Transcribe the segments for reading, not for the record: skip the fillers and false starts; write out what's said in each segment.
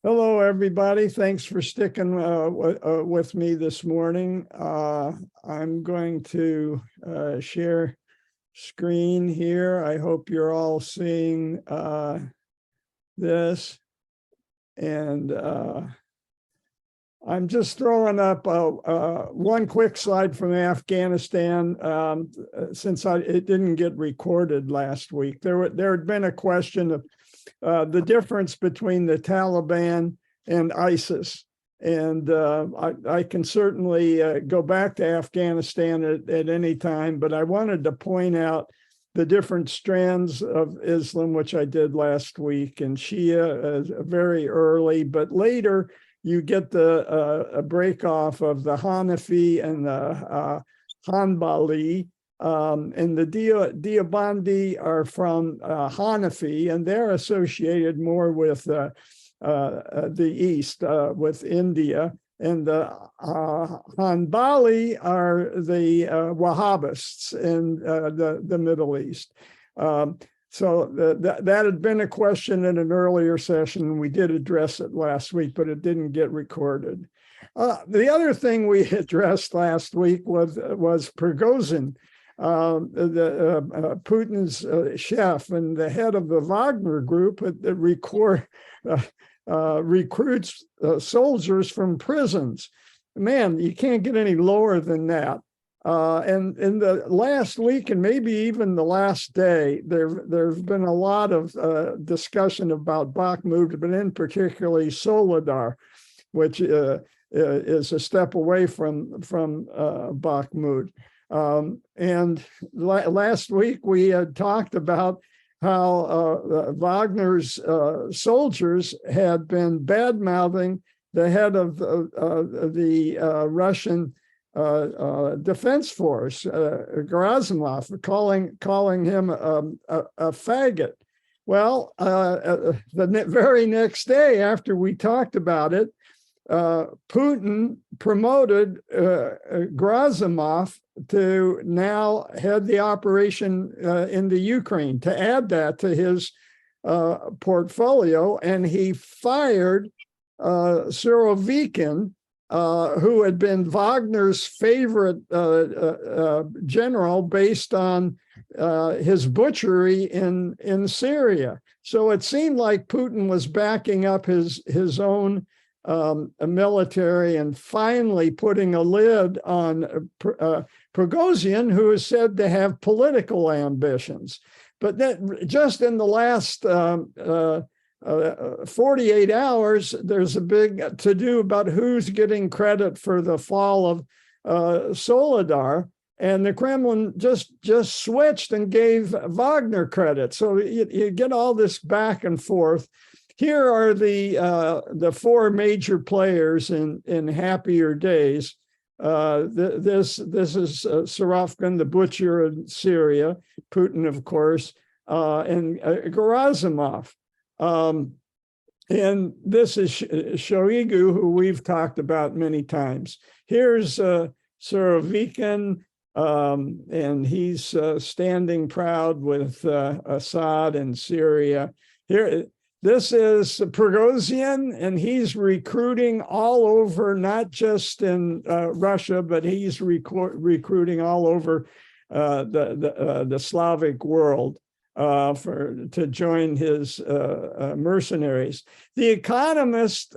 Hello, everybody. Thanks for sticking with me this morning. I'm going to share screen here. I hope you're all seeing this. And I'm just throwing up one quick slide from Afghanistan, since it didn't get recorded last week. There had been a question of the difference between the Taliban and ISIS. And I can certainly go back to Afghanistan at any time, but I wanted to point out the different strands of Islam, which I did last week, and Shia very early, but later you get a break off of the Hanafi and the Hanbali. And the Deobandi are from Hanafi, and they're associated more with the East, with India. And the Hanbali are the Wahhabists in the Middle East. So that had been a question in an earlier session, and we did address it last week, but it didn't get recorded. The other thing we addressed last week was Prigozhin. Putin's chef and the head of the Wagner group that recruits soldiers from prisons. Man, you can't get any lower than that. And in the last week and maybe even the last day, there's been a lot of discussion about Bakhmut, but in particularly Soledar, which is a step away from Bakhmut. And last week we had talked about how Wagner's soldiers had been bad-mouthing the head of the Russian Defense Force, Gerasimov, calling him a faggot. Well, the very next day after we talked about it, Putin promoted Gerasimov to now head the operation in the Ukraine, to add that to his portfolio, and he fired Surovikin, who had been Wagner's favorite general based on his butchery in Syria. So it seemed like Putin was backing up his own military and finally putting a lid on Prigozhin, who is said to have political ambitions. But that just in the last 48 hours, there's a big to-do about who's getting credit for the fall of Soledar, and the Kremlin just switched and gave Wagner credit. So you get all this back and forth. Here are the four major players in happier days. This is Surovikin, the butcher in Syria, Putin, of course, and Gerasimov. And this is Shoigu, who we've talked about many times. Here's Surovikin, and he's standing proud with Assad in Syria. Here, this is Prigozhin, and he's recruiting all over, not just in Russia, but he's recruiting all over the Slavic world to join his mercenaries. The Economist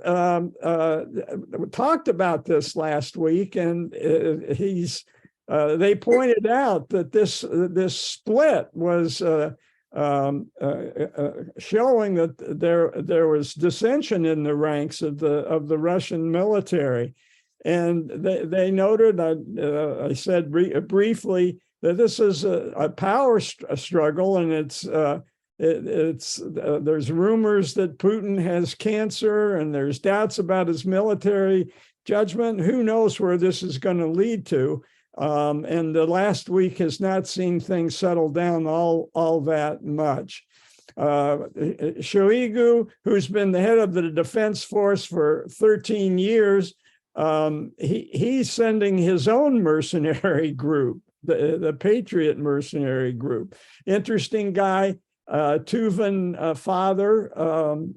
talked about this last week, and they pointed out that this split was showing that there was dissension in the ranks of the Russian military, and they noted. I said briefly that this is a power struggle, and there's rumors that Putin has cancer, and there's doubts about his military judgment. Who knows where this is going to lead to? And the last week has not seen things settle down all that much. Shoigu, who's been the head of the Defense Force for 13 years, he's sending his own mercenary group, the Patriot mercenary group. Interesting guy. Tuvan father,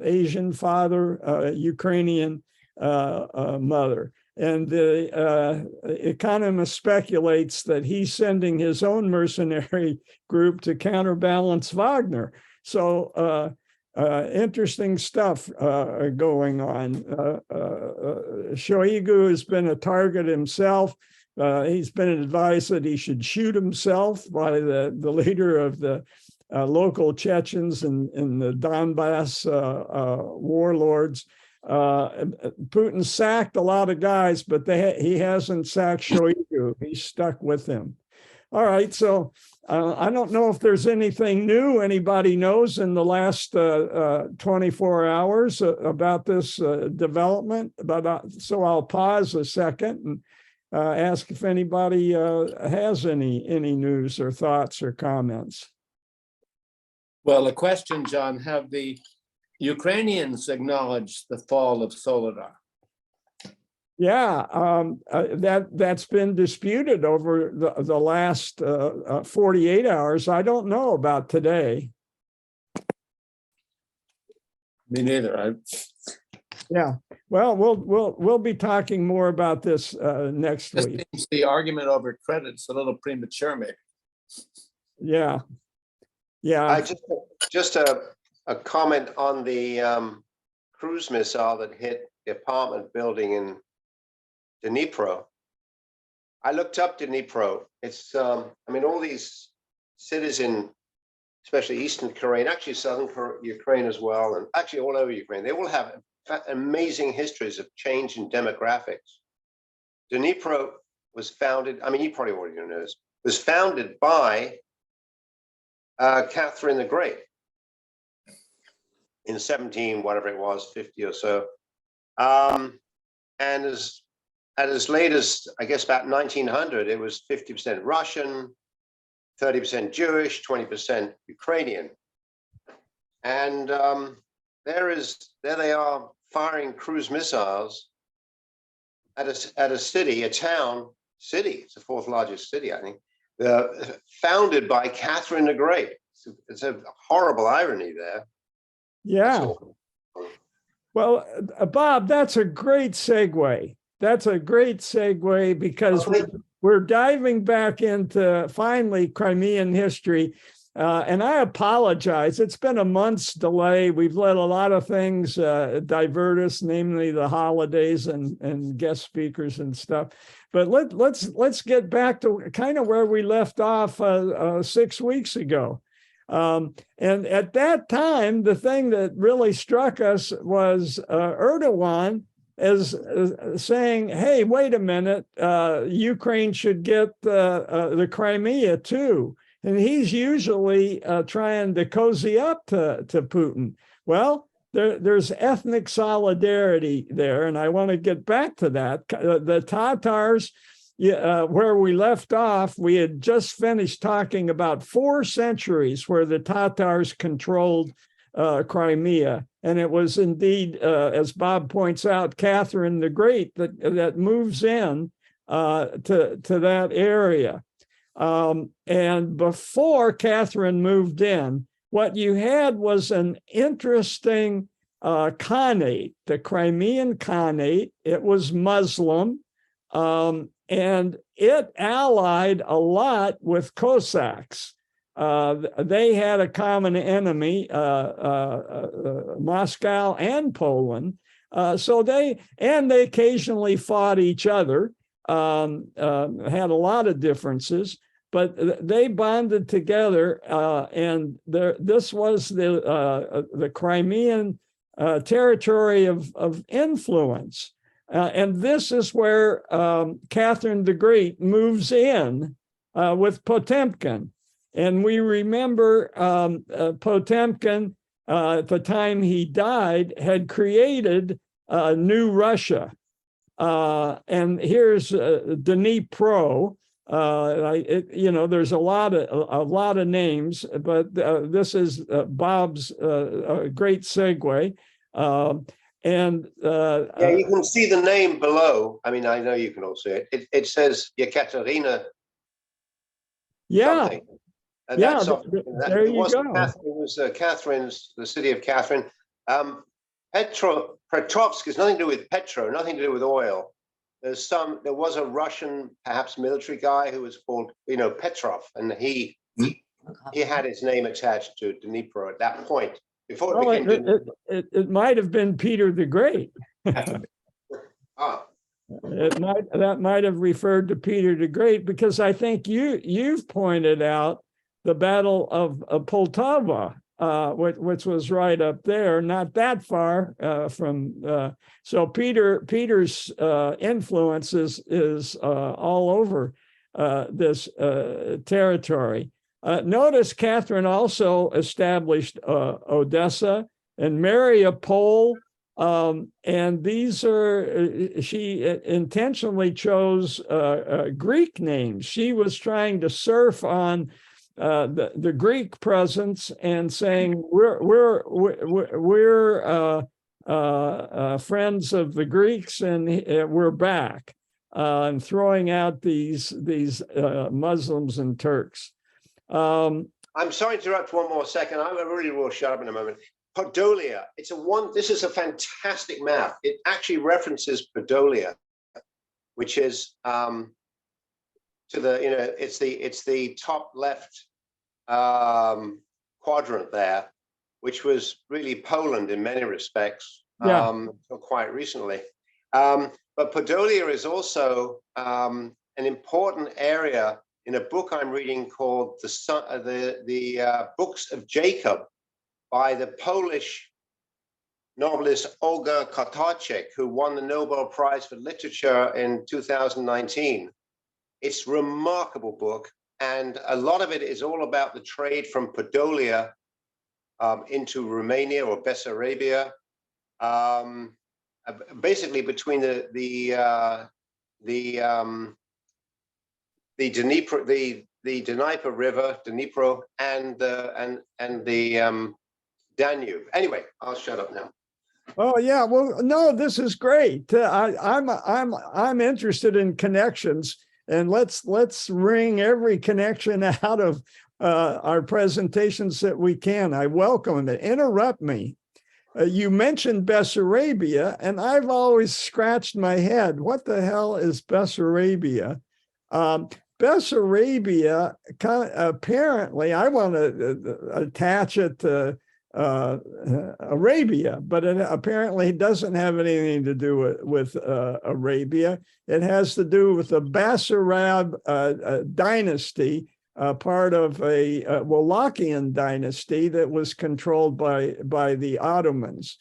Asian father, Ukrainian mother. And the economist speculates that he's sending his own mercenary group to counterbalance Wagner. So interesting stuff going on. Shoigu has been a target himself. He's been advised that he should shoot himself by the leader of the local Chechens and the Donbass warlords. Putin sacked a lot of guys, but he hasn't sacked Shoigu. He's stuck with him. All right, so I don't know if there's anything new anybody knows in the last 24 hours about this development, but so I'll pause a second and ask if anybody has any news or thoughts or comments. Well, a question, John, have the Ukrainians acknowledged the fall of Soledar? Yeah, that's been disputed over the last 48 hours. I don't know about today. Me neither. Yeah, well, we'll be talking more about this next week. Seems the argument over credit's a little premature, maybe. Yeah, yeah. I just a comment on the cruise missile that hit the apartment building in Dnipro. I looked up Dnipro. It's I mean, all these cities in especially eastern Ukraine, actually southern Ukraine as well, and actually all over Ukraine, they all have amazing histories of change in demographics. Dnipro was founded, I mean, you probably already know this, was founded by Catherine the Great in 17, whatever it was, 50 or so. And as late as, I guess, about 1900, it was 50% Russian, 30% Jewish, 20% Ukrainian. And there they are firing cruise missiles at a city, a town city. It's the fourth largest city, I think, founded by Catherine the Great. It's a horrible irony there. Yeah. Well, Bob, that's a great segue. That's a great segue because we're diving back into finally Crimean history. And I apologize. It's been a month's delay. We've let a lot of things divert us, namely the holidays and guest speakers and stuff. But let's get back to kind of where we left off 6 weeks ago. And at that time, the thing that really struck us was Erdogan as saying, hey, wait a minute, Ukraine should get the Crimea too. And he's usually trying to cozy up to Putin. Well, there's ethnic solidarity there, and I want to get back to that. The Tatars, where we left off, we had just finished talking about 4 centuries where the Tatars controlled Crimea. And it was indeed, as Bob points out, Catherine the Great that moves in to that area. And before Catherine moved in, what you had was an interesting Khanate, the Crimean Khanate. It was Muslim, and it allied a lot with Cossacks. They had a common enemy, Moscow and Poland. So they occasionally fought each other, had a lot of differences, but they bonded together. And this was the Crimean territory of influence. And this is where Catherine the Great moves in with Potemkin. And we remember Potemkin, at the time he died, had created New Russia. And here's Dnipro. There's a lot of names, but this is Bob's great segue. Yeah, you can see the name below. I mean, I know you can all see it. It says Yekaterina. Yeah. Something. And Yeah, that's there it you wasn't go. It was Catherine's, the city of Catherine. Petrovsk has nothing to do with petro, nothing to do with oil. There was a Russian, perhaps military guy who was called, Petrov, and he had his name attached to Dnipro at that point before it Well, became Dnipro. it might have been Peter the Great. Ah, That might have referred to Peter the Great, because I think you've pointed out the Battle of Poltava, which was right up there, not that far from. So Peter's influence is all over this territory. Notice Catherine also established Odessa and Mariupol. And these are, she intentionally chose Greek names. She was trying to surf on the Greek presence and saying we're friends of the Greeks, and we're back, and throwing out these Muslims and Turks. I'm sorry to interrupt one more second. I really will shut up in a moment. Podolia. This is a fantastic map. It actually references Podolia, which is to the, it's the top left quadrant there, which was really Poland in many respects, until quite recently. But Podolia is also an important area in a book I'm reading called the Books of Jacob, by the Polish novelist Olga Kotarczyk, who won the Nobel Prize for Literature in 2019. It's a remarkable book, and a lot of it is all about the trade from Podolia into Romania or Bessarabia, basically between the Dnieper River, Dnipro, and the Danube. Anyway, I'll shut up now. Oh yeah, well, no, this is great. I'm interested in connections, and let's wring every connection out of our presentations that we can. I welcome it. Interrupt me. You mentioned Bessarabia, and I've always scratched my head. What the hell is Bessarabia? Bessarabia, apparently, I want to attach it to Arabia, but it apparently doesn't have anything to do with Arabia. It has to do with the Basarab dynasty, part of a Wallachian dynasty that was controlled by the Ottomans.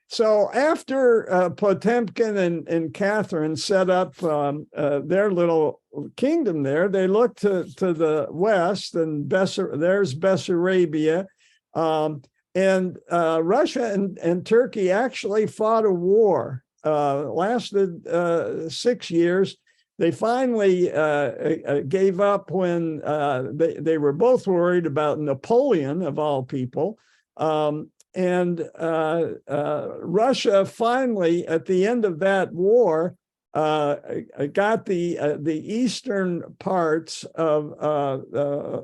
So after Potemkin and Catherine set up their little kingdom there, they looked to the west, and there's Bessarabia. And Russia and Turkey actually fought a war, lasted 6 years. They finally gave up when they were both worried about Napoleon, of all people. And Russia finally, at the end of that war, got the eastern parts of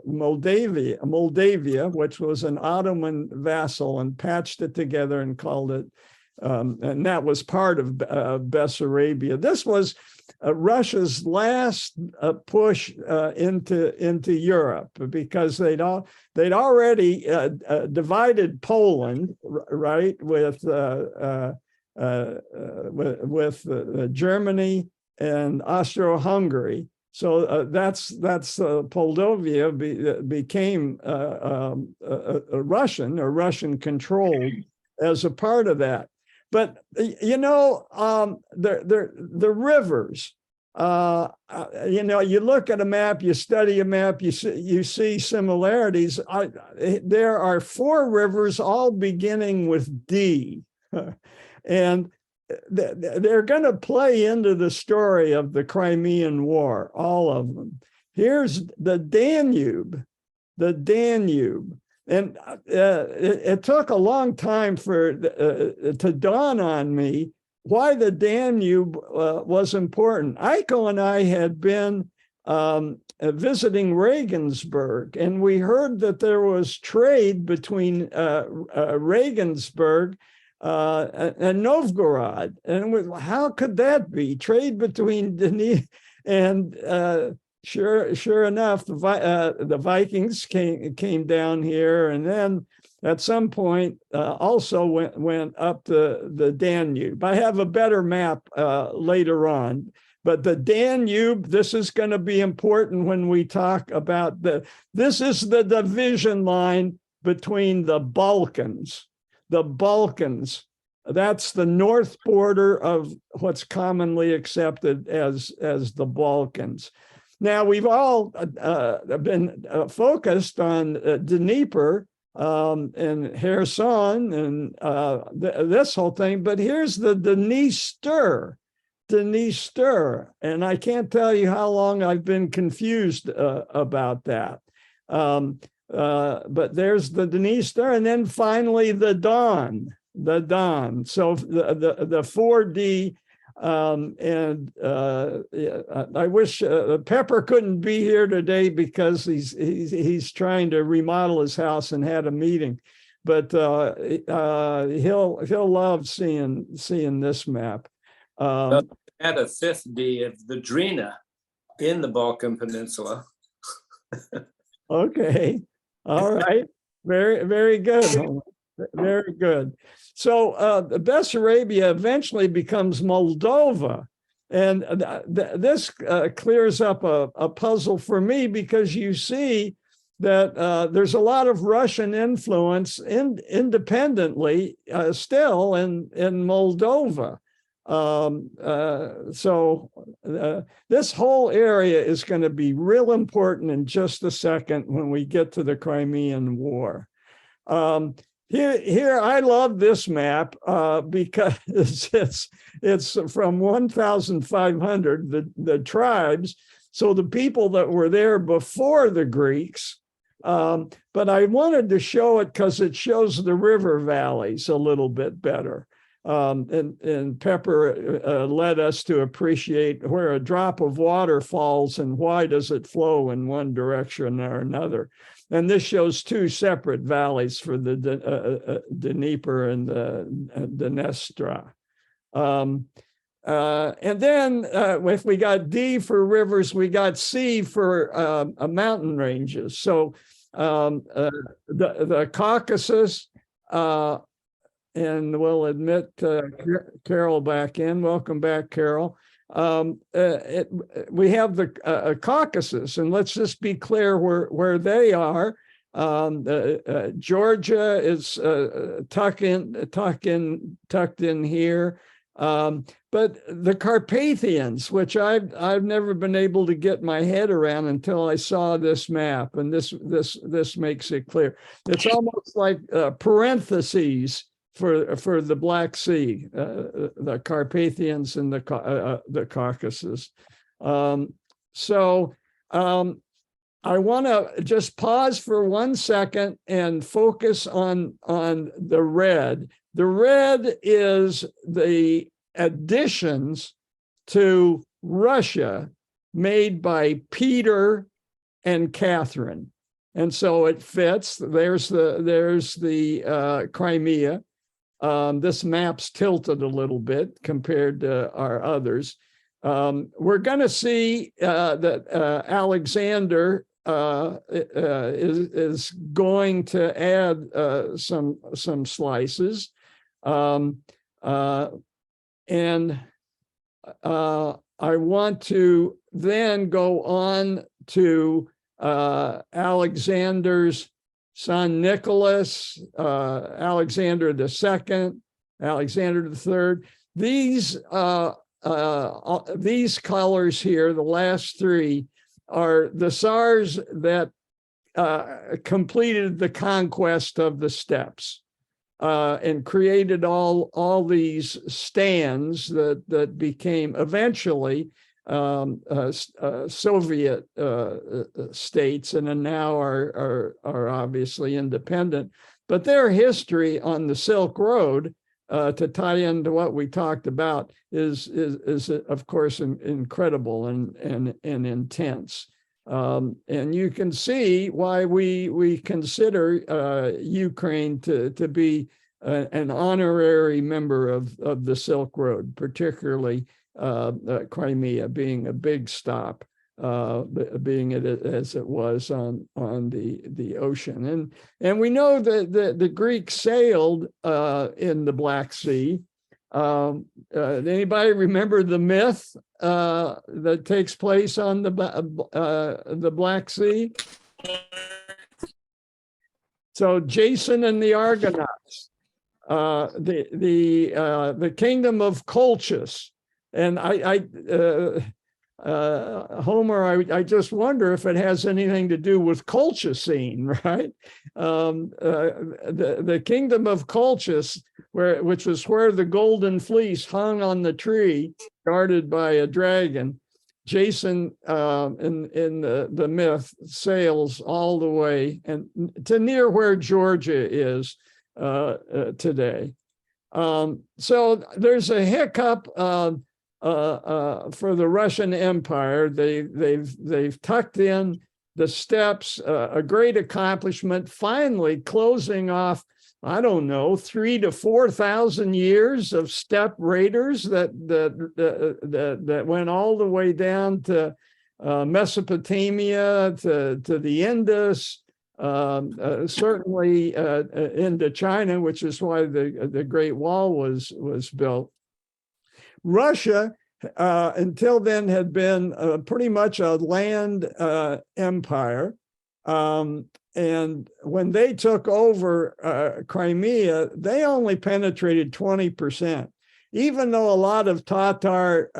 Moldavia, which was an Ottoman vassal, and patched it together and called it, and that was part of Bessarabia. This was Russia's last push into Europe, because they'd already divided Poland, right, with Germany and Austro-Hungary. So that's Moldavia became a Russian controlled as a part of that. But the rivers, you look at a map, you study a map, you see similarities. There are 4 rivers, all beginning with D. And they're going to play into the story of the Crimean War, all of them. Here's the Danube. And it took a long time to dawn on me why the Danube was important. Eiko and I had been visiting Regensburg, and we heard that there was trade between Regensburg and Novgorod. And how could that be? Trade between Dnieper and sure enough, the Vikings came down here, and then at some point also went up the Danube. I have a better map later on. But the Danube, this is going to be important when we talk about this is the division line between the Balkans. The Balkans, that's the north border of what's commonly accepted as the Balkans. Now, we've all been focused on Dnieper and Kherson and this whole thing, but here's the Dniester. And I can't tell you how long I've been confused about that. But there's the Dniester, and then finally the Don. So the 4D, I wish Pepper couldn't be here today because he's trying to remodel his house and had a meeting. But he'll love seeing this map. At a 5th D of the Drina in the Balkan Peninsula. Okay. All right. Very, very good. Very good. So Bessarabia eventually becomes Moldova. And this clears up a puzzle for me, because you see that there's a lot of Russian influence independently still in Moldova. This whole area is going to be real important in just a second when we get to the Crimean War. Here I love this map because it's from 1,500, the tribes, so the people that were there before the Greeks. But I wanted to show it because it shows the river valleys a little bit better. And Pepper led us to appreciate where a drop of water falls and why does it flow in one direction or another. And this shows two separate valleys for the Dnieper and the Dniester. And then if we got D for rivers, we got C for mountain ranges. So the Caucasus, and we'll admit Carol back in. Welcome back, Carol. We have the Caucasus, and let's just be clear where they are. Georgia is tucked in here, but the Carpathians, which I've never been able to get my head around until I saw this map, and this makes it clear. It's almost like parentheses for the Black Sea, the Carpathians and the Caucasus. I want to just pause for 1 second and focus on the red. The red is the additions to Russia made by Peter and Catherine, and so it fits. There's the Crimea. This map's tilted a little bit compared to our others. We're going to see that Alexander is going to add some slices. And I want to then go on to Alexander's son Nicholas, Alexander II, Alexander III. These colors here, the last three, are the Tsars that completed the conquest of the steppes and created all these stands that became eventually Soviet states, and now are obviously independent. But their history on the Silk Road, to tie into what we talked about, is of course incredible and intense. And you can see why we consider Ukraine to be an honorary member of the Silk Road, particularly Crimea being a big stop, being it as it was on the ocean. And we know that the Greeks sailed in the Black Sea. Anybody remember the myth that takes place on the Black Sea? So Jason and the Argonauts, the kingdom of Colchis, and Homer, I just wonder if it has anything to do with Colchicine, right? The kingdom of Colchis, which was where the golden fleece hung on the tree, guarded by a dragon. Jason, in the myth, sails all the way and to near where Georgia is today. So there's a hiccup for the Russian Empire. They've tucked in the steppes, a great accomplishment, finally closing off, I don't know, 3,000 to 4,000 years of steppe raiders that went all the way down to Mesopotamia, to the Indus, certainly into China, which is why the Great Wall was built. Russia, until then, had been pretty much a land empire. And when they took over Crimea, they only penetrated 20%. Even though a lot of Tatar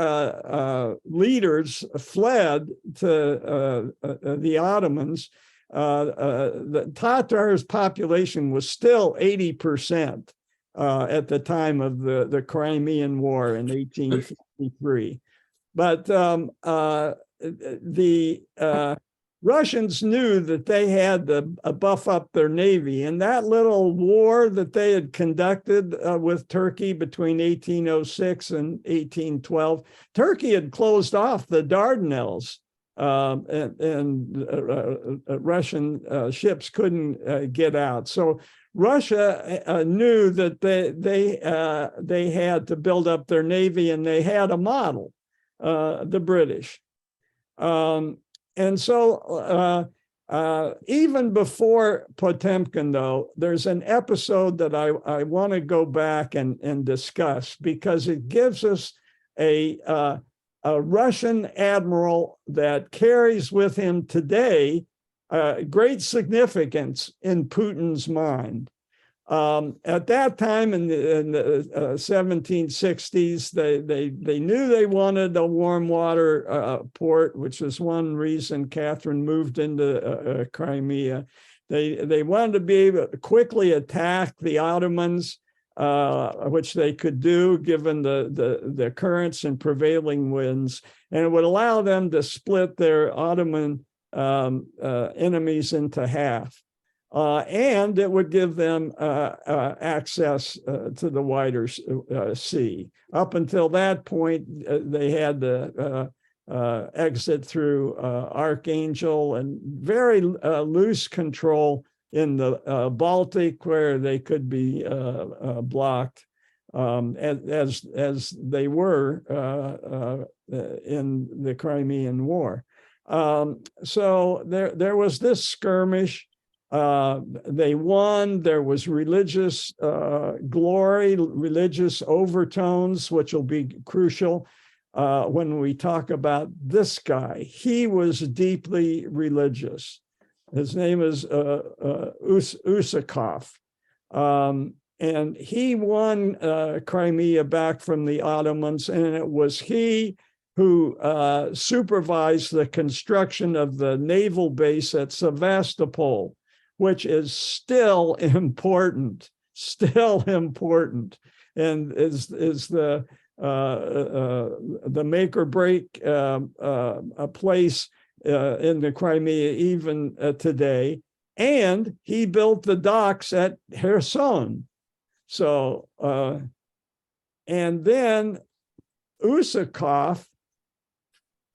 leaders fled to the Ottomans, the Tatars' population was still 80% at the time of the Crimean War in 1853. But the Russians knew that they had to buff up their navy, and that little war that they had conducted with Turkey between 1806 and 1812, Turkey had closed off the Dardanelles, and Russian ships couldn't get out. So Russia knew that they had to build up their navy, and they had a model, the British. And so even before Potemkin, though, there's an episode that I want to go back and discuss, because it gives us a Russian admiral that carries with him today great significance in Putin's mind. At that time in the 1760s, they knew they wanted a warm water port, which is one reason Catherine moved into Crimea. They wanted to be able to quickly attack the Ottomans, which they could do given the currents and prevailing winds, and it would allow them to split their Ottoman enemies into half. And it would give them access to the wider sea. Up until that point, they had to exit through Archangel and very loose control in the Baltic, where they could be blocked, as they were in the Crimean War. So there was this skirmish. They won. There was religious glory, religious overtones, which will be crucial when we talk about this guy. He was deeply religious. His name is Usakov. And he won Crimea back from the Ottomans, and it was he who supervised the construction of the naval base at Sevastopol, which is still important, and is the make or break a place in the Crimea even today. And he built the docks at Kherson. So, and then Usakov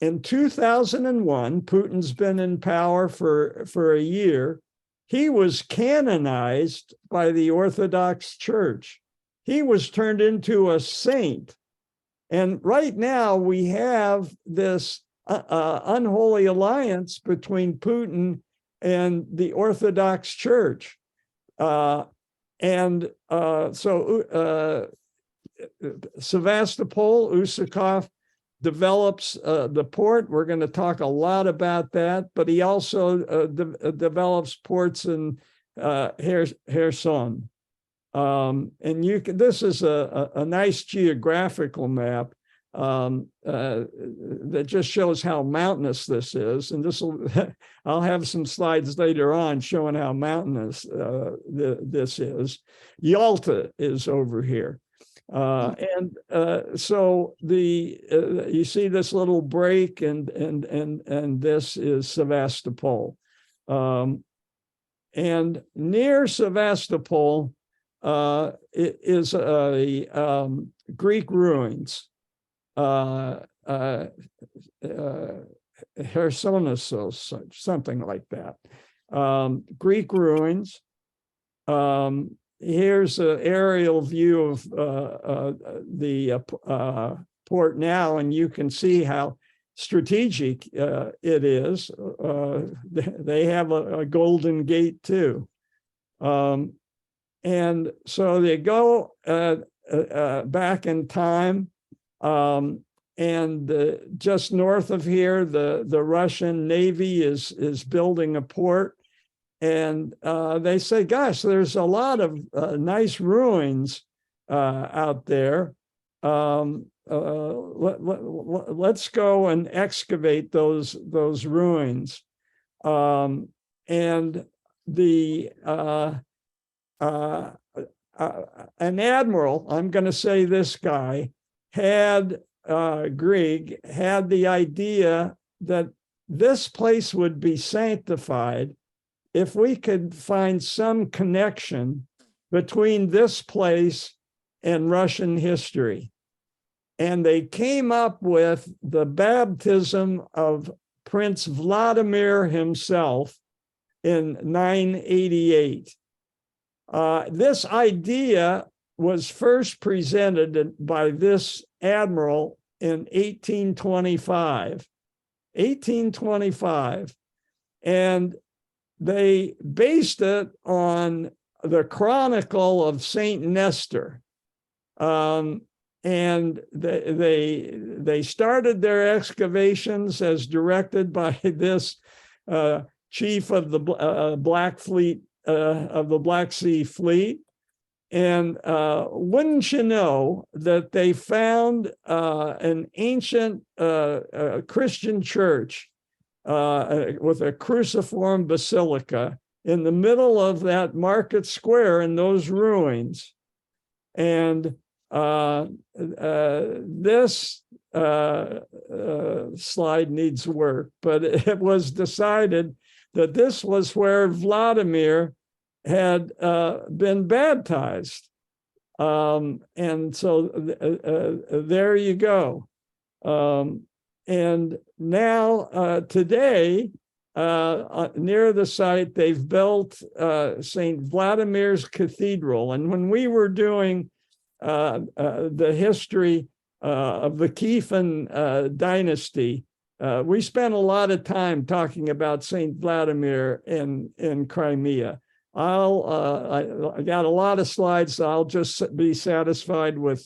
in 2001, Putin's been in power for a year. He was canonized by the Orthodox Church. He was turned into a saint. And right now we have this unholy alliance between Putin and the Orthodox Church. Sevastopol, Usakov develops the port. We're going to talk a lot about that, but he also develops ports in Kherson. And this is a nice geographical map that just shows how mountainous this is. And I'll have some slides later on showing how mountainous this is. Yalta is over here. So you see this little break, and this is Sevastopol. And near Sevastopol is a Greek ruins. Chersonesos, something like that. Greek ruins. Here's an aerial view of the port now, and you can see how strategic it is. They have a golden gate too. And so they go back in time, and just north of here, the Russian Navy is building a port. And they say, gosh, there's a lot of nice ruins out there. Let's go and excavate those ruins. And an admiral, I'm going to say this guy, Grieg had the idea that this place would be sanctified if we could find some connection between this place and Russian history. And they came up with the baptism of Prince Vladimir himself in 988. This idea was first presented by this admiral in 1825. And they based it on the Chronicle of Saint Nestor. And they started their excavations as directed by this chief of the Black Fleet, of the Black Sea Fleet. And wouldn't you know that they found an ancient Christian church with a cruciform basilica in the middle of that market square in those ruins. And this slide needs work, but it was decided that this was where Vladimir had been baptized. And so there you go. And now today, near the site, they've built St. Vladimir's Cathedral. And when we were doing the history of the Kievan dynasty, we spent a lot of time talking about St. Vladimir in Crimea. I got a lot of slides, so I'll just be satisfied with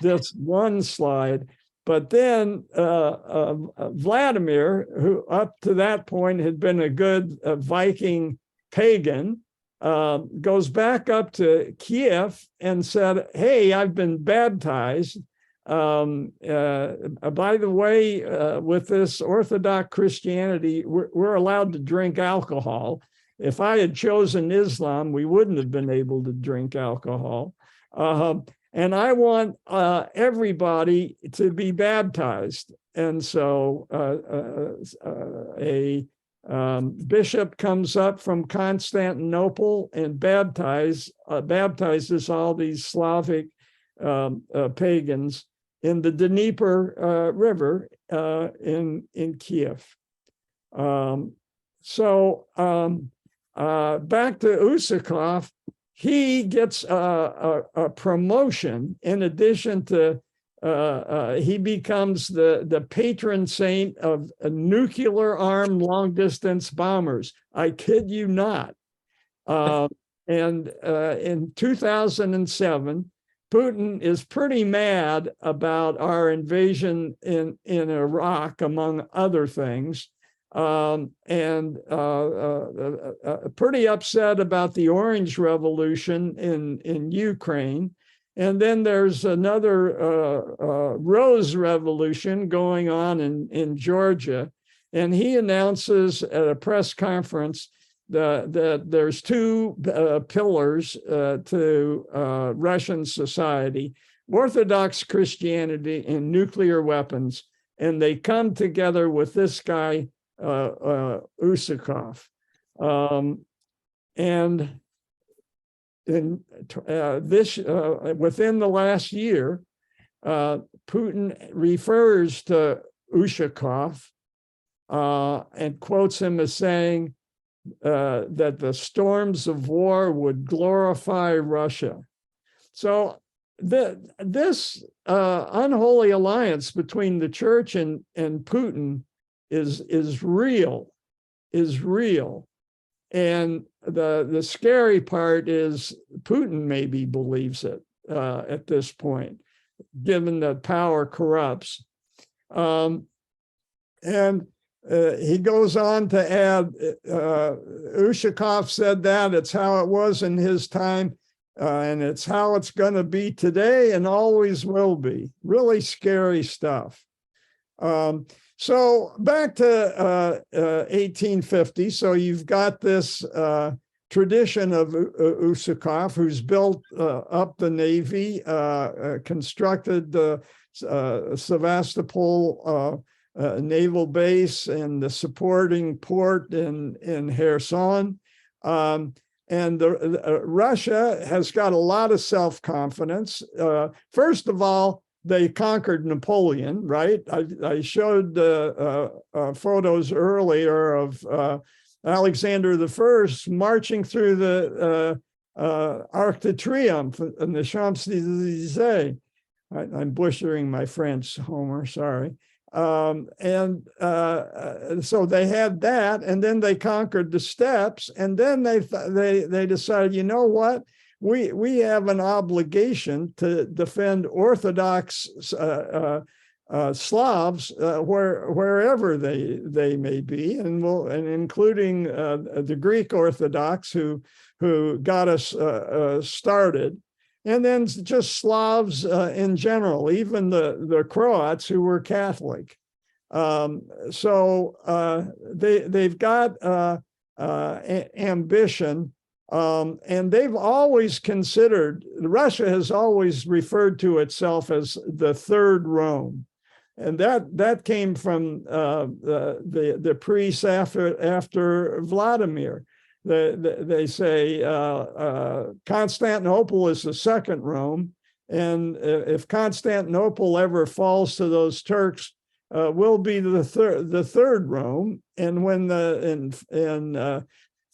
this one slide. But then Vladimir, who up to that point had been a good Viking pagan, goes back up to Kiev and said, hey, I've been baptized. By the way, with this Orthodox Christianity, we're allowed to drink alcohol. If I had chosen Islam, we wouldn't have been able to drink alcohol. And I want everybody to be baptized. And so a bishop comes up from Constantinople and baptizes all these Slavic pagans in the Dnieper River in Kiev. Back to Usakov, he gets a promotion. In addition to, he becomes the patron saint of nuclear armed long distance bombers. I kid you not. And in 2007, Putin is pretty mad about our invasion in Iraq, among other things, and pretty upset about the Orange Revolution in Ukraine. And then there's another Rose Revolution going on in Georgia. And he announces at a press conference that there's two pillars to Russian society: Orthodox Christianity and nuclear weapons. And they come together with this guy, Usakov. And in within the last year, Putin refers to Usakov and quotes him as saying that the storms of war would glorify Russia. So this unholy alliance between the church and Putin is real. And the scary part is Putin maybe believes it at this point, given that power corrupts. And he goes on to add, Ushakov said that it's how it was in his time, and it's how it's going to be today and always will be. Really scary stuff. So back to 1850. So you've got this tradition of Usakov, who's built up the Navy, constructed the Sevastopol naval base and the supporting port in Kherson. And Russia has got a lot of self-confidence. First of all, they conquered Napoleon, right? I showed photos earlier of Alexander I marching through the Arc de Triomphe in the Champs-Élysées. I'm butchering my French, Homer, sorry. So they had that, and then they conquered the steppes, and then they decided, you know what? We have an obligation to defend Orthodox Slavs wherever they may be, and including the Greek Orthodox who got us started, and then just Slavs in general, even the Croats who were Catholic. So they've got ambition. And they've always considered, Russia has always referred to itself as the Third Rome. And that came from the priests after Vladimir. They say Constantinople is the second Rome. And if Constantinople ever falls to those Turks, will be the third Rome. And when in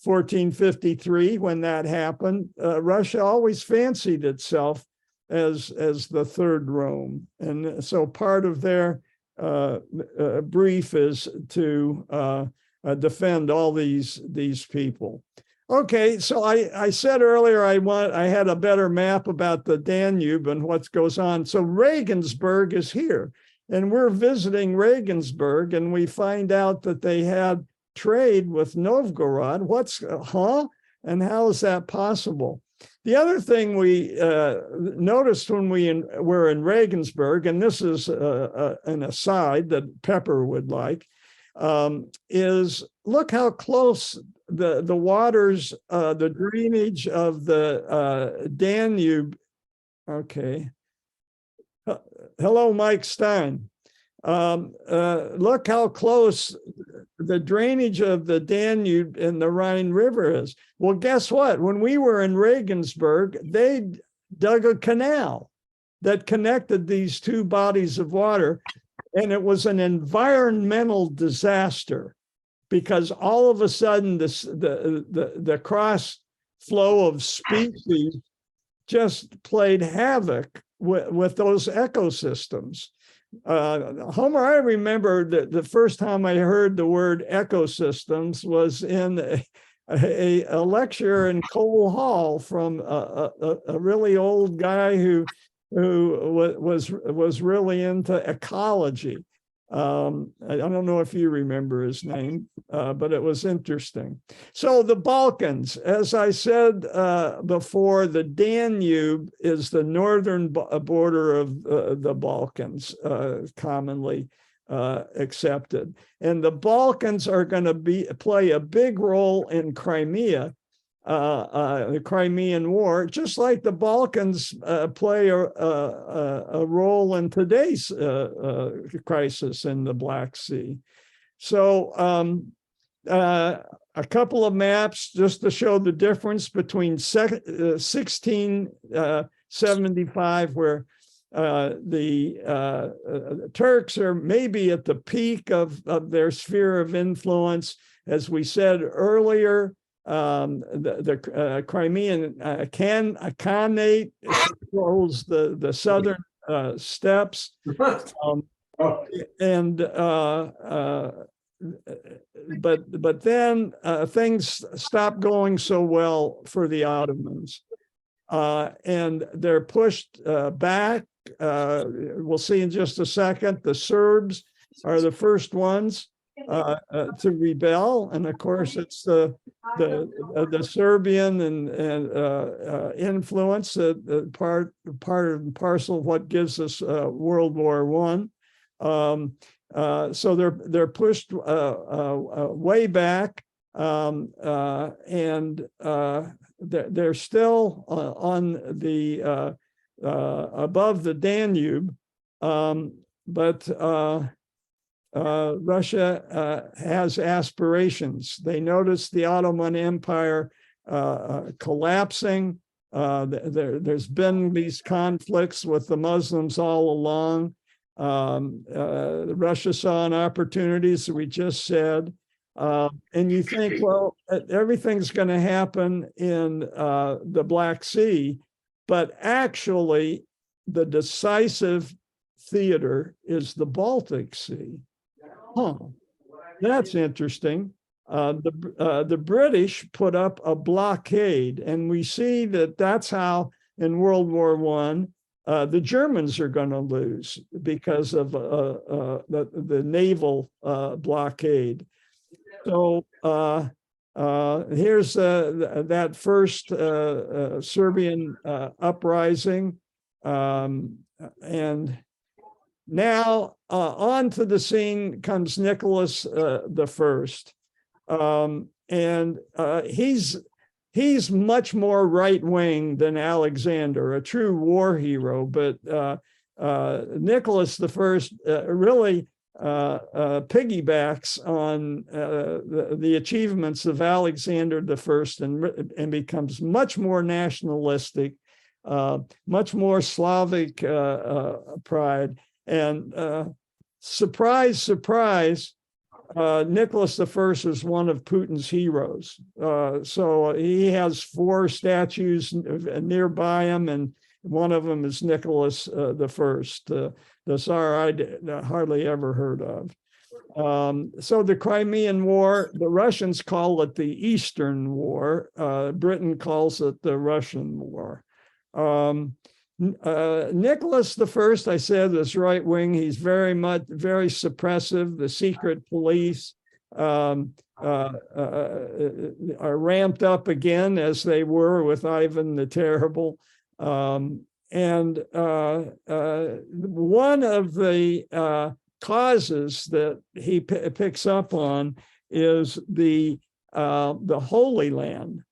1453, when that happened, Russia always fancied itself as the Third Rome. And so part of their brief is to defend all these people. Okay, so I said earlier I had a better map about the Danube and what goes on. So Regensburg is here, and we're visiting Regensburg, and we find out that they had trade with Novgorod. And how is that possible? The other thing we noticed when we were in Regensburg, and this is an aside that Pepper would like, is look how close the waters, the drainage of the Danube. Okay. Hello, Mike Stein. Look how close the drainage of the Danube and the Rhine River is. Well, guess what? When we were in Regensburg, they dug a canal. that connected these two bodies of water. And it was an environmental disaster because all of a sudden the cross flow of species just played havoc with those ecosystems. Homer, I remember that the first time I heard the word ecosystems was in a lecture in Cole Hall from a really old guy who was really into ecology. I don't know if you remember his name, but it was interesting. So the Balkans, as I said before, the Danube is the northern border of the Balkans, commonly accepted. And the Balkans are going to play a big role in Crimea, the Crimean War, just like the Balkans play a role in today's crisis in the Black Sea. So a couple of maps just to show the difference between 1675, where the Turks are maybe at the peak of their sphere of influence. As we said earlier, the Crimean Khanate controls the southern steppes, but then things stopped going so well for the Ottomans, and they're pushed back. We'll see in just a second. The Serbs are the first ones to rebel, and of course it's the Serbian and influence, part and parcel of what gives us World War I. So they're pushed way back, and they're still on the above the Danube, but Russia has aspirations. They notice the Ottoman Empire collapsing. There's been these conflicts with the Muslims all along. Russia saw an opportunity, as we just said. And you think, well, everything's going to happen in the Black Sea, but actually the decisive theater is the Baltic Sea. Huh, that's interesting. The British put up a blockade, and we see that that's how in World War I, the Germans are going to lose because of the naval blockade. So here's that first Serbian uprising, and now onto the scene comes Nicholas I, and he's much more right-wing than Alexander, a true war hero. But Nicholas I really piggybacks on the achievements of Alexander I and becomes much more nationalistic, much more Slavic pride. And surprise, surprise, Nicholas I is one of Putin's heroes. So he has 4 statues nearby him, and one of them is Nicholas I, the Tsar I'd hardly ever heard of. So the Crimean War, the Russians call it the Eastern War. Britain calls it the Russian War. Nicholas I said, is right wing. He's very suppressive. The secret police are ramped up again, as they were with Ivan the Terrible. And one of the causes that he picks up on is the Holy Land.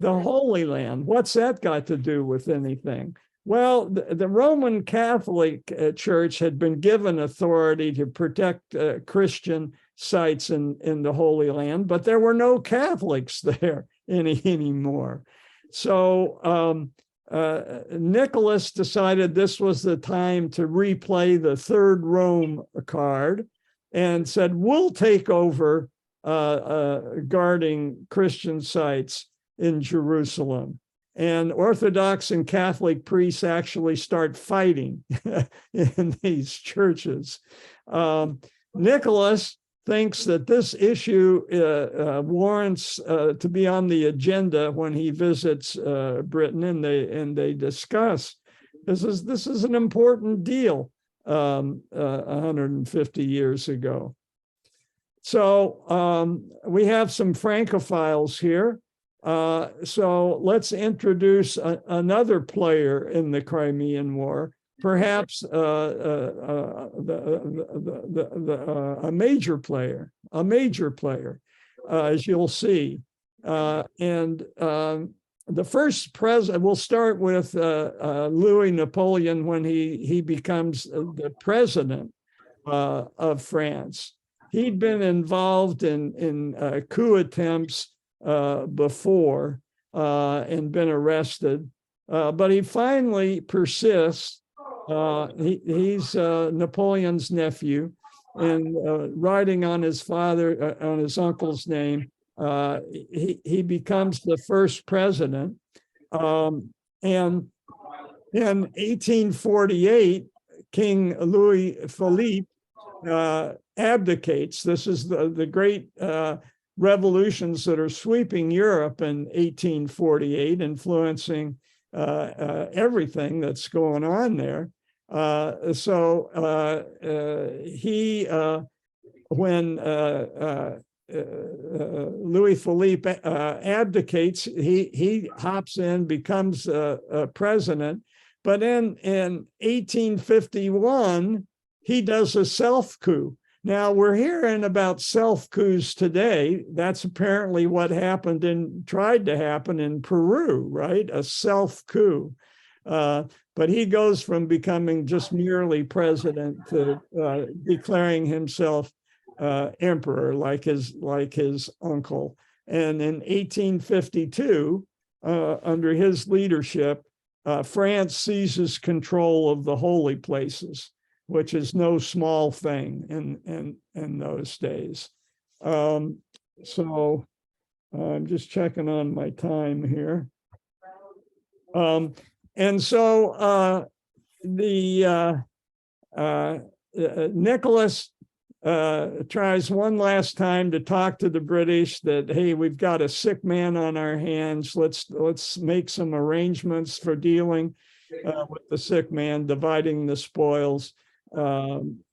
The Holy Land, what's that got to do with anything? Well, the Roman Catholic Church had been given authority to protect Christian sites in the Holy Land, but there were no Catholics there anymore. So Nicholas decided this was the time to replay the third Rome card and said, we'll take over guarding Christian sites in Jerusalem. And Orthodox and Catholic priests actually start fighting in these churches. Nicholas thinks that this issue warrants to be on the agenda when he visits Britain, and they discuss this is an important deal 150 years ago. So we have some Francophiles here. So let's introduce another player in the Crimean War, perhaps a major player, as you'll see. The first president, we'll start with Louis Napoleon when he becomes the president of France. He'd been involved in coup attempts before and been arrested, but he finally persists. He's Napoleon's nephew, and riding on his father, on his uncle's name, he becomes the first president. And in 1848, King Louis Philippe abdicates. This is the great revolutions that are sweeping Europe in 1848, influencing everything that's going on there. When Louis Philippe abdicates, he hops in, becomes a president. But in 1851, he does a self-coup. Now, we're hearing about self-coups today. That's apparently what happened and tried to happen in Peru, right? A self-coup. But he goes from becoming just merely president to declaring himself emperor, like his uncle. And in 1852, under his leadership, France seizes control of the holy places, which is no small thing in those days. So I'm just checking on my time here. And so Nicholas tries one last time to talk to the British that, hey, we've got a sick man on our hands. Let's make some arrangements for dealing with the sick man, dividing the spoils.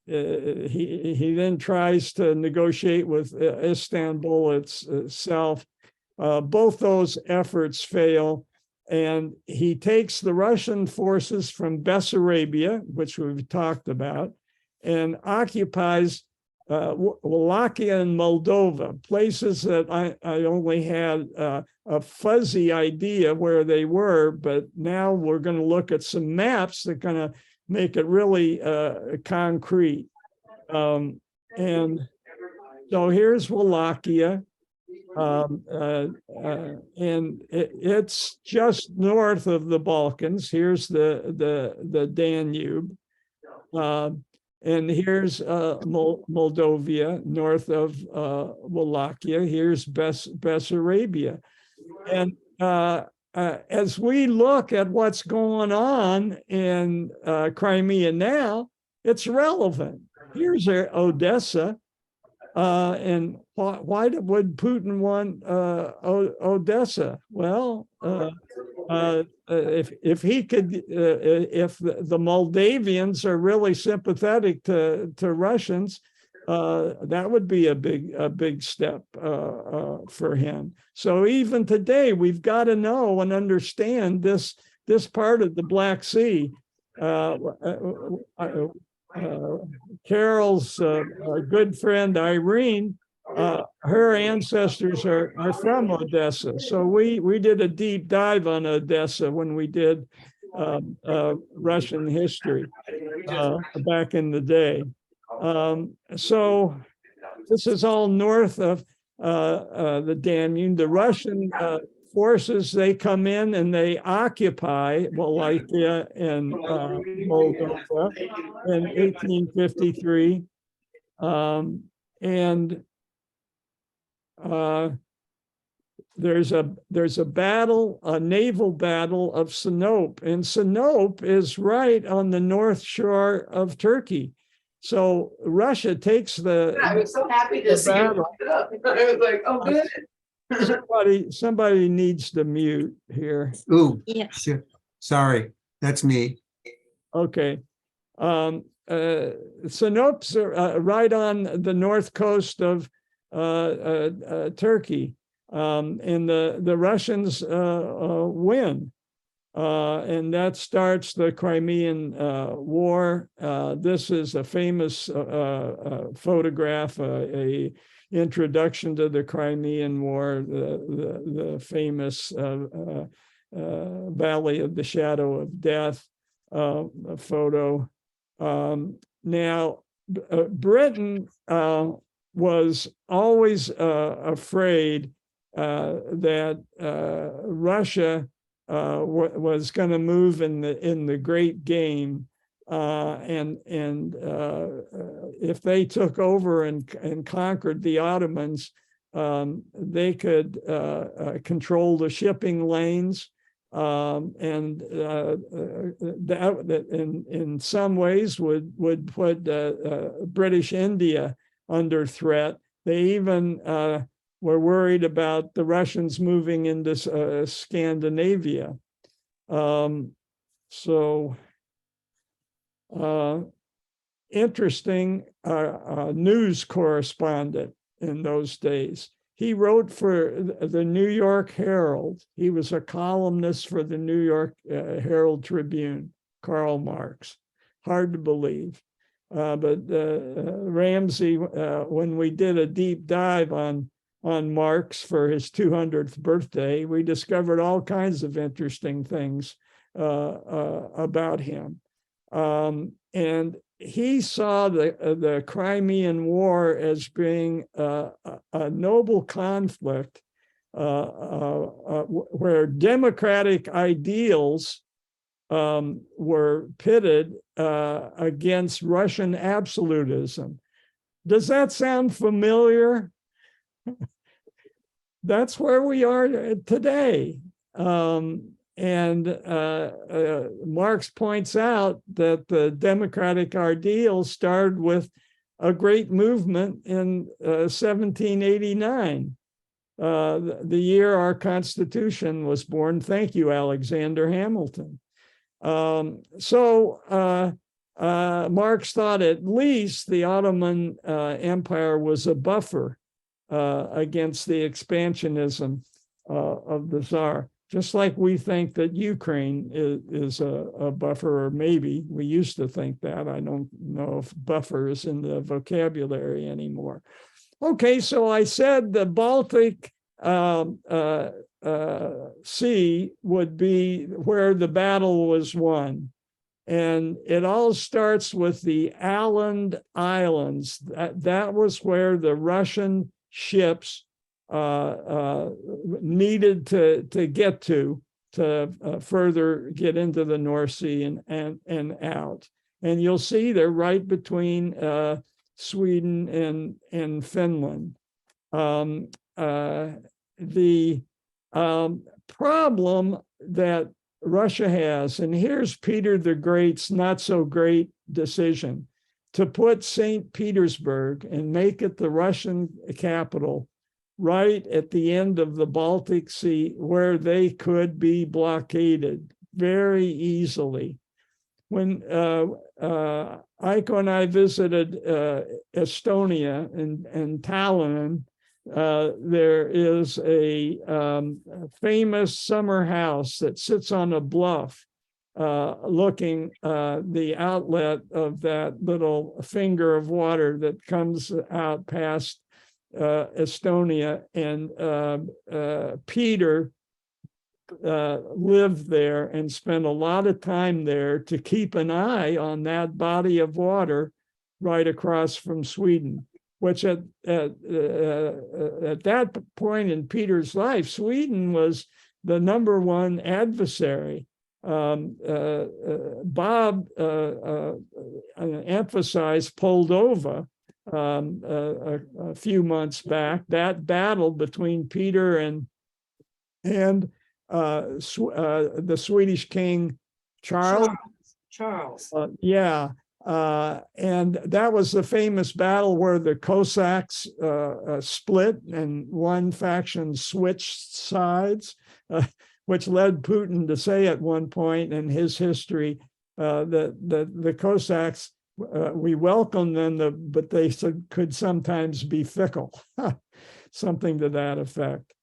He then tries to negotiate with Istanbul itself. Both those efforts fail, and he takes the Russian forces from Bessarabia, which we've talked about, and occupies Wallachia and Moldova, places that I only had a fuzzy idea where they were, but now we're going to look at some maps that are going to make it really concrete. And so here's Wallachia, and it's just north of the Balkans. Here's the Danube, and here's Moldavia, north of Wallachia. Here's Bessarabia, and as we look at what's going on in Crimea now, it's relevant. Here's Odessa. And why would Putin want Odessa? Well, if he could, if the Moldavians are really sympathetic to Russians, that would be a big step for him. So even today, we've got to know and understand this part of the Black Sea. Carol's good friend Irene, her ancestors are from Odessa. So we did a deep dive on Odessa when we did Russian history back in the day. So this is all north of the Danube. The Russian forces, they come in and they occupy Wallachia and Moldova in 1853. And there's a battle, a naval battle of Sinop, and Sinop is right on the north shore of Turkey. So Russia takes I was so happy to see you battle. look it up. I was like, oh, good. Somebody needs to mute here. Ooh, Yeah. shit. Sorry, that's me. Okay. Sinop's right on the north coast of Turkey, and the Russians win, and that starts the Crimean War. This is a famous photograph, a introduction to the Crimean War, the famous Valley of the Shadow of Death photo. Now, Britain was always afraid that Russia was going to move in the Great Game, and if they took over and conquered the Ottomans, they could control the shipping lanes. And that in some ways would put British India under threat. They even were worried about the Russians moving into Scandinavia. Interesting news correspondent in those days. He wrote for the New York Herald. He was a columnist for the New York Herald Tribune, Karl Marx. Hard to believe. But Ramsey, when we did a deep dive on Marx for his 200th birthday, we discovered all kinds of interesting things about him. And he saw the Crimean War as being a noble conflict where democratic ideals were pitted against Russian absolutism. Does that sound familiar? That's where we are today. And Marx points out that the democratic ideal started with a great movement in 1789, the year our Constitution was born. Thank you, Alexander Hamilton. Marx thought at least the Ottoman Empire was a buffer against the expansionism of the Tsar. Just like we think that Ukraine is a buffer, or maybe we used to think that. I don't know if buffer is in the vocabulary anymore. Okay, so I said the Baltic Sea would be where the battle was won. And it all starts with the Åland Islands. That was where the Russian ships needed to get to further get into the North Sea and out. And you'll see they're right between Sweden and Finland. The problem that Russia has, and here's Peter the Great's not so great decision, to put St. Petersburg and make it the Russian capital right at the end of the Baltic Sea, where they could be blockaded very easily. When Aiko and I visited Estonia and Tallinn, there is a famous summer house that sits on a bluff looking the outlet of that little finger of water that comes out past Estonia, and Peter lived there and spent a lot of time there to keep an eye on that body of water right across from Sweden. which at that point in Peter's life, Sweden was the #1 adversary. Bob emphasized Moldova a few months back. That battle between Peter and the Swedish king Charles. And that was the famous battle where the Cossacks split and one faction switched sides, which led Putin to say at one point in his history that the Cossacks, we welcome them, but they could sometimes be fickle, something to that effect.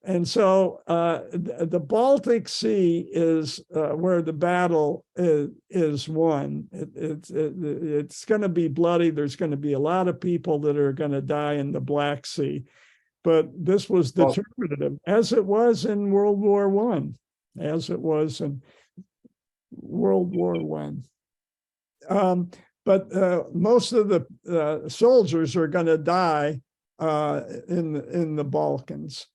And so the Baltic Sea is where the battle is won. It's going to be bloody. There's going to be a lot of people that are going to die in the Black Sea. But this was determinative, as it was in World War I, as it was in World War I. But most of the soldiers are going to die in the Balkans.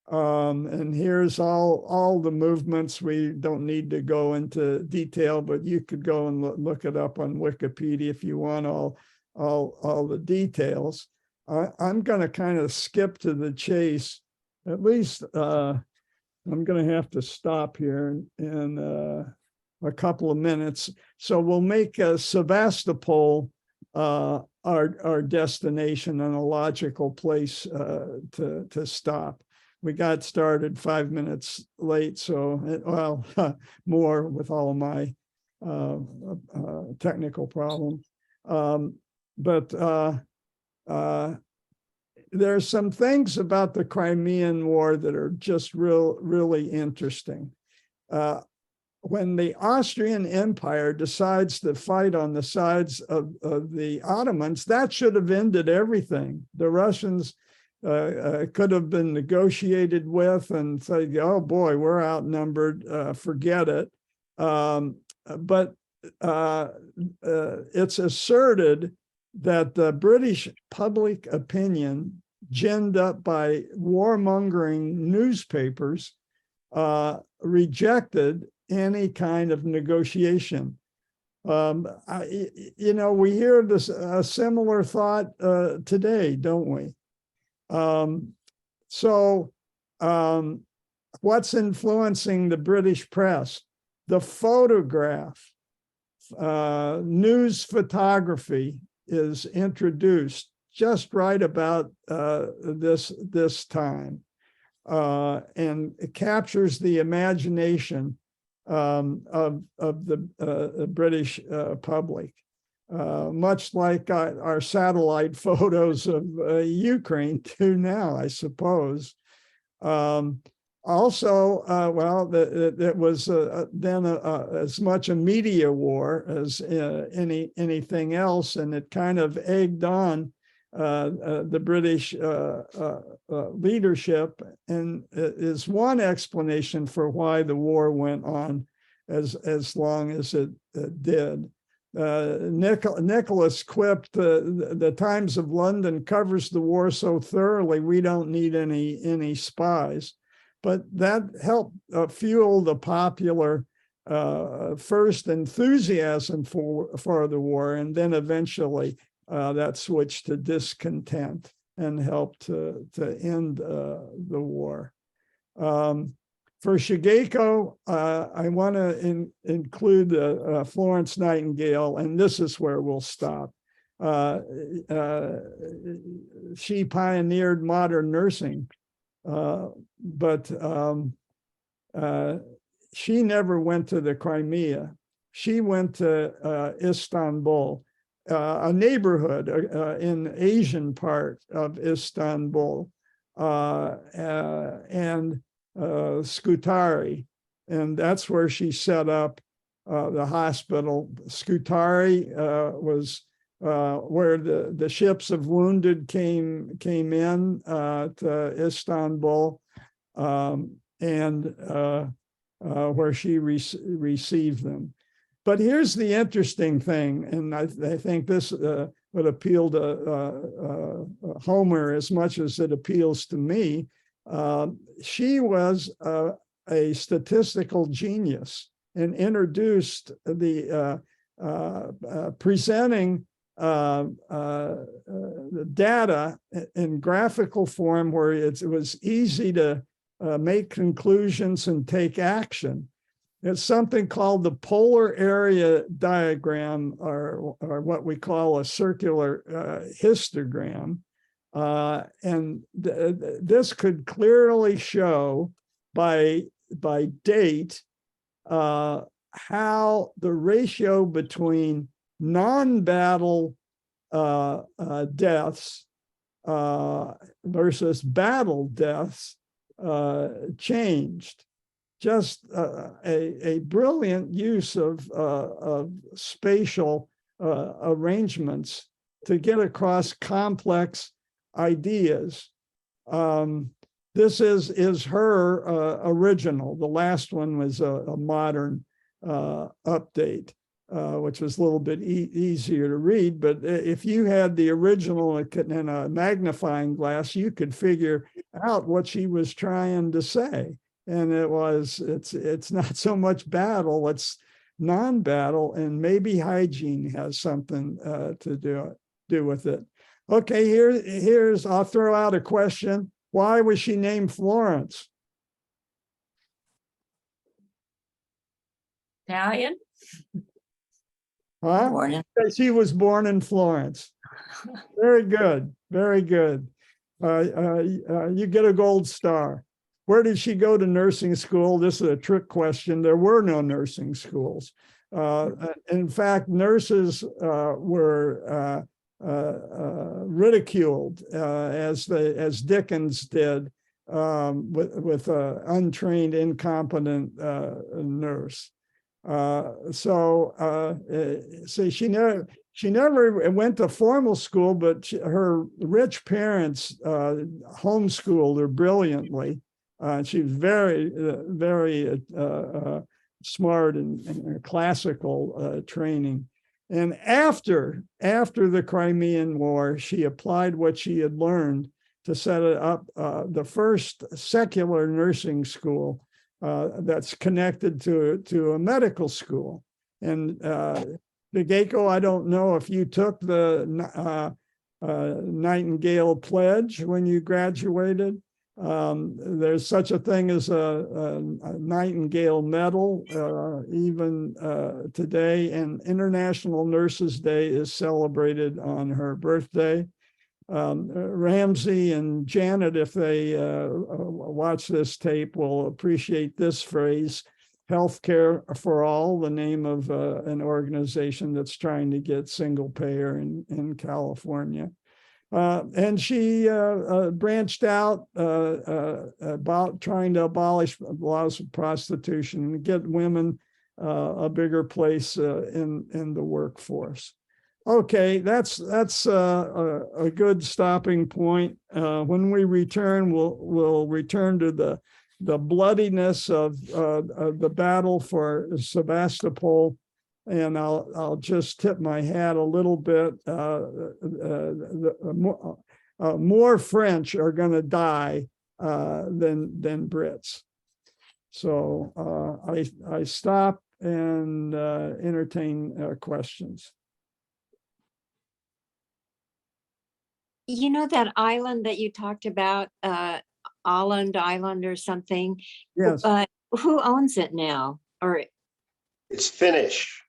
And here's all the movements. We don't need to go into detail, but you could go and look it up on Wikipedia if you want all the details. I'm going to kind of skip to the chase. At least I'm going to have to stop here in a couple of minutes. So we'll make Sevastopol our destination and a logical place to stop. We got started 5 minutes late, so more with all of my technical problems. But there's some things about the Crimean War that are just really interesting. When the Austrian Empire decides to fight on the sides of the Ottomans, that should have ended everything. The Russians could have been negotiated with and say, oh boy, we're outnumbered, forget it. But it's asserted that the British public opinion, ginned up by warmongering newspapers, rejected any kind of negotiation. We hear this a similar thought today, don't we? What's influencing the British press? The photograph, news photography is introduced just right about this time, and it captures the imagination of the British public, much like our satellite photos of Ukraine do now, I suppose. Also, it was then as much a media war as anything else, and it kind of egged on the British leadership, and is one explanation for why the war went on as long as it did. Nicholas quipped, the Times of London covers the war so thoroughly we don't need any spies. But that helped fuel the popular first enthusiasm for the war, and then eventually that switched to discontent and helped to end the war. For Shigeko, I want to include Florence Nightingale, and this is where we'll stop. She pioneered modern nursing, but she never went to the Crimea. She went to Istanbul, a neighborhood in Asian part of Istanbul, and Scutari, and that's where she set up the hospital. Scutari was where the ships of wounded came in to Istanbul, and where she received them. But here's the interesting thing, and I think this would appeal to Homer as much as it appeals to me. She was a statistical genius and introduced the presenting the data in graphical form where it was easy to make conclusions and take action. It's something called the polar area diagram, or what we call a circular histogram. And this could clearly show by date how the ratio between non-battle deaths versus battle deaths changed. Just a brilliant use of spatial arrangements to get across complex ideas. This is her original. The last one was a modern update, which was a little bit easier to read. But if you had the original in a magnifying glass, you could figure out what she was trying to say. And it's not so much battle, it's non-battle, and maybe hygiene has something to do with it. Okay, here's I'll throw out a question. Why was she named Florence? Italian? Huh? Born in- She was born in Florence. Very good, very good. You get a gold star. Where did she go to nursing school? This is a trick question. There were no nursing schools. In fact, nurses were ridiculed as Dickens did with an untrained, incompetent nurse. So she never went to formal school, but her rich parents homeschooled her brilliantly. She was very smart and classical training. And after the Crimean War, she applied what she had learned to set up the first secular nursing school that's connected to a medical school. And Geko, I don't know if you took the Nightingale Pledge when you graduated. There's such a thing as a Nightingale Medal even today, and International Nurses Day is celebrated on her birthday. Ramsey and Janet, if they watch this tape, will appreciate this phrase: healthcare for all, the name of an organization that's trying to get single payer in California. And she branched out about trying to abolish laws of prostitution and get women a bigger place in the workforce. Okay, that's a good stopping point. When we return, we'll return to the bloodiness of the battle for Sebastopol. And I'll just tip my hat a little bit. More French are going to die than Brits. So I stop and entertain questions. You know that island that you talked about, Island or something? Yes. Who owns it now? Or It's Finnish.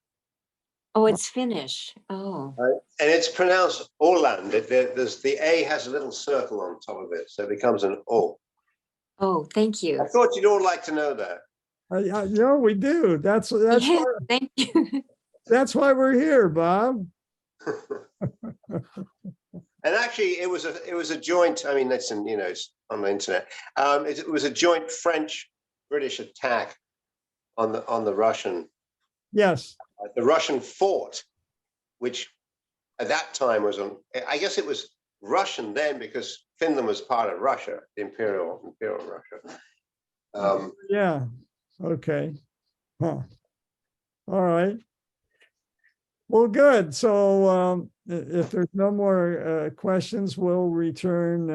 oh, it's Finnish. Oh, And it's pronounced Åland. There's the A has a little circle on top of it, so it becomes an O. oh, thank you. I thought you'd all like to know that. Yeah, we do. That's Yeah, thank you. That's why we're here, Bob. And actually, it was a joint. I mean, that's it's on the internet. It was a joint French-British attack on the Russian. Yes. The Russian fort, which at that time was on. I guess it was Russian then because Finland was part of Russia, the imperial Russia. Yeah. Okay. Huh. All right. Well, good. So if there's no more questions, we'll return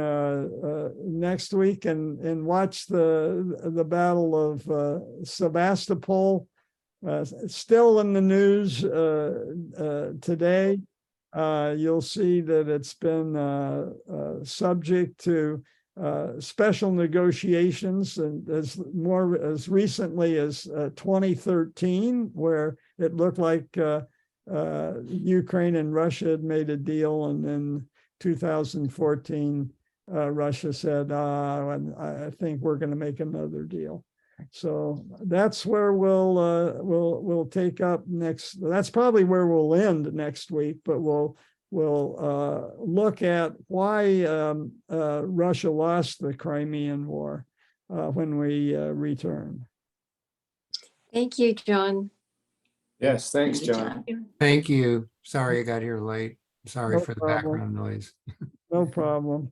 next week and watch the Battle of Sebastopol. Still in the news today. You'll see that it's been subject to special negotiations, and as recently as 2013, where it looked like Ukraine and Russia had made a deal, and then 2014, Russia said, I think we're going to make another deal. So that's where we'll take up next. That's probably where we'll end next week, but we'll look at why Russia lost the Crimean War when we return. Thank you, John. Yes, thanks, John. Thank you. Sorry I got here late. Sorry No for the problem. background noise. No problem.